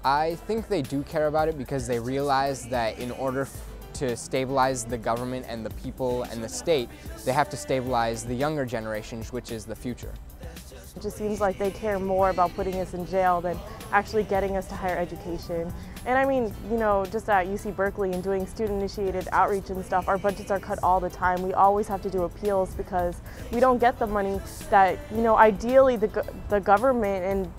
I think they do care about it because they realize that in order to stabilize the government and the people and the state, they have to stabilize the younger generations, which is the future. It just seems like they care more about putting us in jail than actually getting us to higher education. And I mean, you know, just at UC Berkeley and doing student-initiated outreach and stuff, our budgets are cut all the time. We always have to do appeals because we don't get the money that, you know, ideally the government and,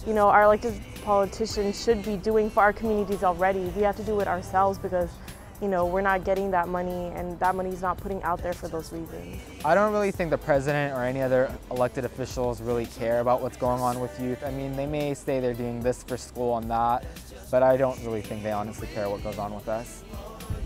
you know, our elected politicians should be doing for our communities already. We have to do it ourselves because, you know, we're not getting that money and that money's not putting out there for those reasons. I don't really think the president or any other elected officials really care about what's going on with youth. I mean, they may say they're doing this for school and that, but I don't really think they honestly care what goes on with us.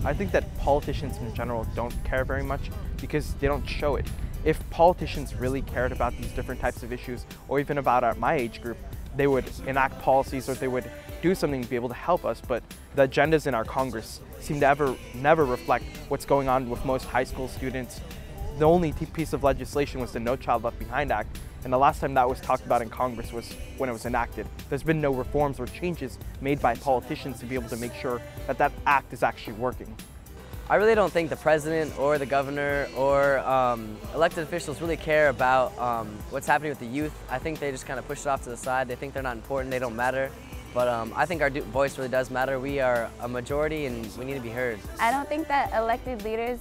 I think that politicians in general don't care very much because they don't show it. If politicians really cared about these different types of issues, or even about my age group, they would enact policies or they would do something to be able to help us, but the agendas in our Congress seem to never reflect what's going on with most high school students. The only piece of legislation was the No Child Left Behind Act, and the last time that was talked about in Congress was when it was enacted. There's been no reforms or changes made by politicians to be able to make sure that that act is actually working. I really don't think the president or the governor or elected officials really care about what's happening with the youth. I think they just kind of push it off to the side. They think they're not important, they don't matter. But I think our voice really does matter. We are a majority and we need to be heard. I don't think that elected leaders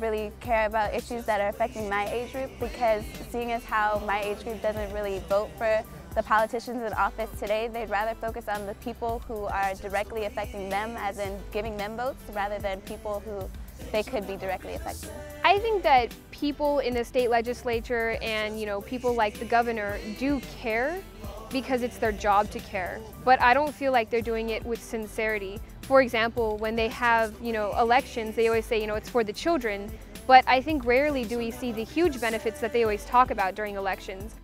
really care about issues that are affecting my age group, because seeing as how my age group doesn't really vote for the politicians in office today, they'd rather focus on the people who are directly affecting them, as in giving them votes, rather than people who they could be directly affecting. I think that people in the state legislature and, you know, people like the governor do care because it's their job to care. But I don't feel like they're doing it with sincerity. For example, when they have, you know, elections, they always say, you know, it's for the children. But I think rarely do we see the huge benefits that they always talk about during elections.